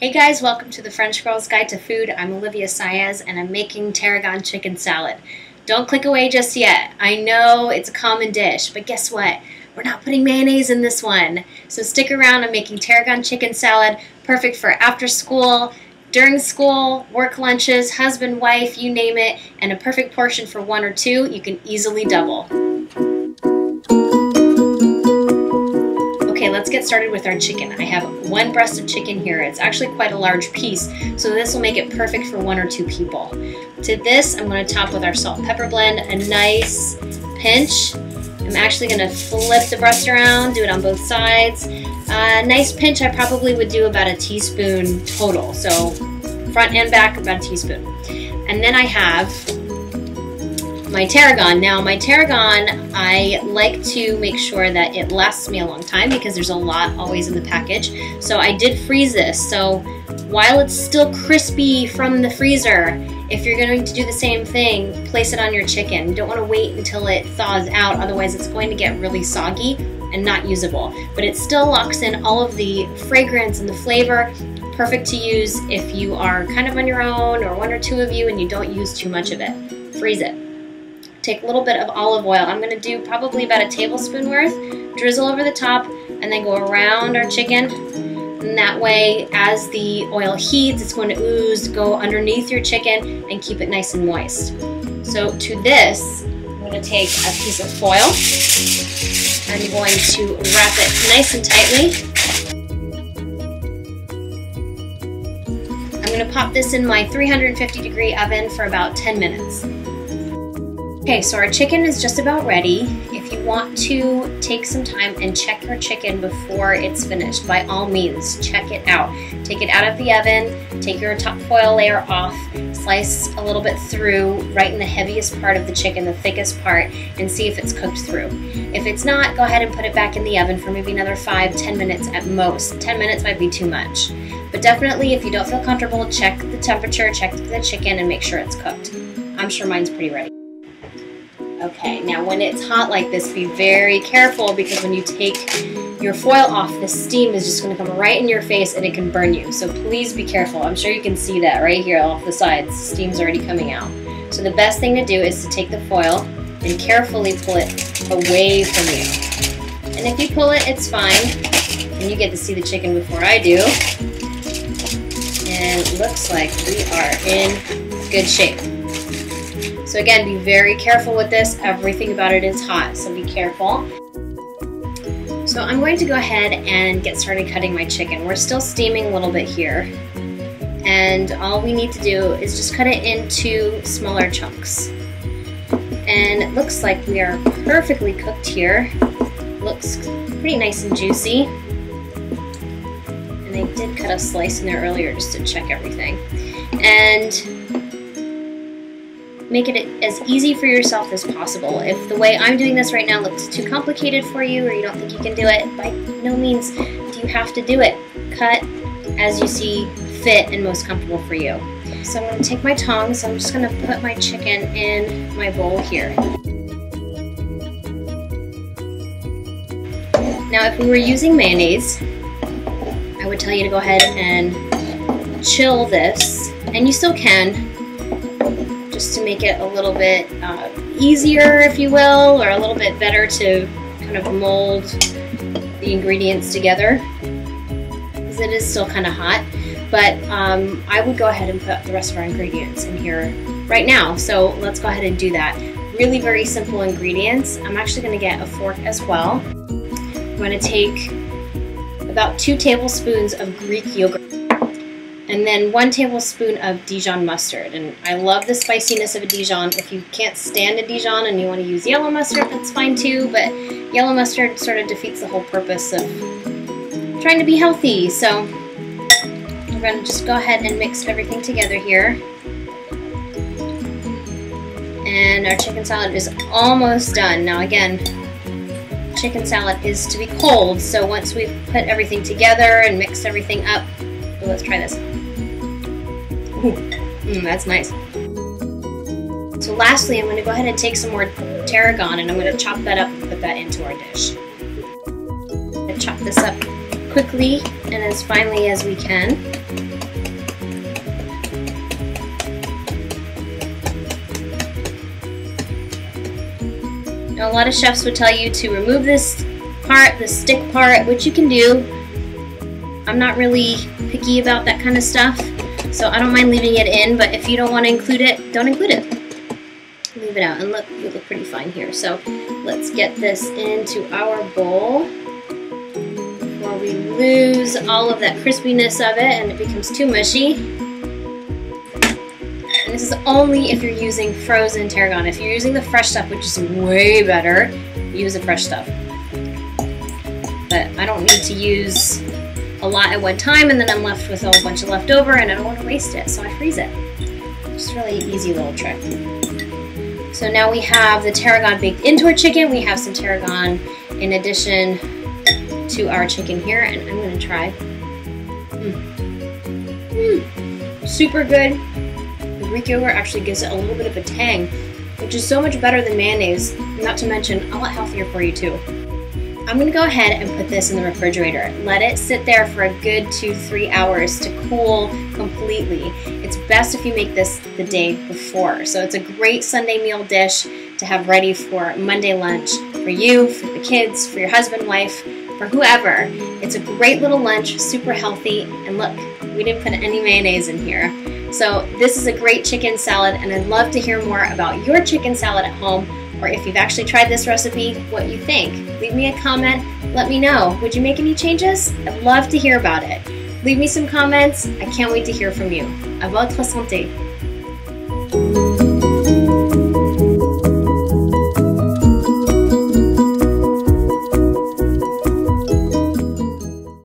Hey guys, welcome to the French Girl's Guide to Food. I'm Olivia Saez and I'm making Tarragon Chicken Salad. Don't click away just yet. I know it's a common dish, but guess what? We're not putting mayonnaise in this one. So stick around. I'm making Tarragon Chicken Salad, perfect for after school, during school, work lunches, husband, wife, you name it, and a perfect portion for one or two. You can easily double. Okay, let's get started with our chicken. I have one breast of chicken here. It's actually quite a large piece, so this will make it perfect for one or two people. To this, I'm going to top with our salt and pepper blend, a nice pinch. I'm actually going to flip the breast around, do it on both sides. Nice pinch, I probably would do about a teaspoon total, so front and back about a teaspoon. And then I have my tarragon. Now my tarragon, I like to make sure that it lasts me a long time because there's a lot always in the package. So I did freeze this. So while it's still crispy from the freezer, if you're going to do the same thing, place it on your chicken. You don't want to wait until it thaws out, otherwise it's going to get really soggy and not usable. But it still locks in all of the fragrance and the flavor. Perfect to use if you are kind of on your own or one or two of you and you don't use too much of it. Freeze it. Take a little bit of olive oil. I'm going to do probably about a tablespoon worth, drizzle over the top, and then go around our chicken. And that way, as the oil heats, it's going to ooze, go underneath your chicken, and keep it nice and moist. So to this, I'm going to take a piece of foil. I'm going to wrap it nice and tightly. I'm going to pop this in my 350-degree oven for about 10 minutes. Okay, so our chicken is just about ready. If you want to take some time and check your chicken before it's finished, by all means, check it out. Take it out of the oven, take your top foil layer off, slice a little bit through right in the heaviest part of the chicken, the thickest part, and see if it's cooked through. If it's not, go ahead and put it back in the oven for maybe another 5-10 minutes at most. 10 minutes might be too much. But definitely, if you don't feel comfortable, check the temperature, check the chicken, and make sure it's cooked. I'm sure mine's pretty ready. Okay, now when it's hot like this, be very careful because when you take your foil off, the steam is just going to come right in your face and it can burn you. So please be careful. I'm sure you can see that right here off the sides. The steam's already coming out. So the best thing to do is to take the foil and carefully pull it away from you. And if you pull it, it's fine. And you get to see the chicken before I do. And it looks like we are in good shape. So again, be very careful with this. Everything about it is hot, so be careful. So I'm going to go ahead and get started cutting my chicken. We're still steaming a little bit here. And all we need to do is just cut it into smaller chunks. And it looks like we are perfectly cooked here. Looks pretty nice and juicy. And I did cut a slice in there earlier just to check everything. And make it as easy for yourself as possible. If the way I'm doing this right now looks too complicated for you or you don't think you can do it, by no means do you have to do it. Cut as you see fit and most comfortable for you. So I'm going to take my tongs, I'm just going to put my chicken in my bowl here. Now if we were using mayonnaise, I would tell you to go ahead and chill this, and you still can, just to make it a little bit easier, if you will, or a little bit better to kind of mold the ingredients together, because it is still kind of hot. But I would go ahead and put the rest of our ingredients in here right now. So let's go ahead and do that. Really very simple ingredients. I'm actually going to get a fork as well. I'm going to take about 2 tablespoons of Greek yogurt. And then 1 tablespoon of Dijon mustard. And I love the spiciness of a Dijon. If you can't stand a Dijon and you want to use yellow mustard, that's fine too, but yellow mustard sort of defeats the whole purpose of trying to be healthy. So we're going to just go ahead and mix everything together here. And our chicken salad is almost done. Now again, chicken salad is to be cold, so once we've put everything together and mixed everything up, let's try this. Ooh, that's nice. So lastly, I'm going to go ahead and take some more tarragon and I'm going to chop that up and put that into our dish. I'm going to chop this up quickly and as finely as we can. Now, a lot of chefs would tell you to remove this part, the stick part, which you can do. I'm not really picky about that kind of stuff, so I don't mind leaving it in, but if you don't want to include it, don't include it. Leave it out, and look, you look pretty fine here. So let's get this into our bowl before we lose all of that crispiness of it and it becomes too mushy. And this is only if you're using frozen tarragon. If you're using the fresh stuff, which is way better, use the fresh stuff. But I don't need to use a lot at one time and then I'm left with a whole bunch of leftover and I don't want to waste it, so I freeze it. Just really easy little trick. So now we have the tarragon baked into our chicken. We have some tarragon in addition to our chicken here, and I'm going to try. Super good. The Greek yogurt actually gives it a little bit of a tang, which is so much better than mayonnaise, not to mention a lot healthier for you too. I'm going to go ahead and put this in the refrigerator. Let it sit there for a good 2-3 hours to cool completely. It's best if you make this the day before. So it's a great Sunday meal dish to have ready for Monday lunch for you, for the kids, for your husband, wife, for whoever. It's a great little lunch, super healthy, and look, we didn't put any mayonnaise in here. So this is a great chicken salad, and I'd love to hear more about your chicken salad at home, or if you've actually tried this recipe, what you think. Leave me a comment, let me know. Would you make any changes? I'd love to hear about it. Leave me some comments. I can't wait to hear from you. À votre santé.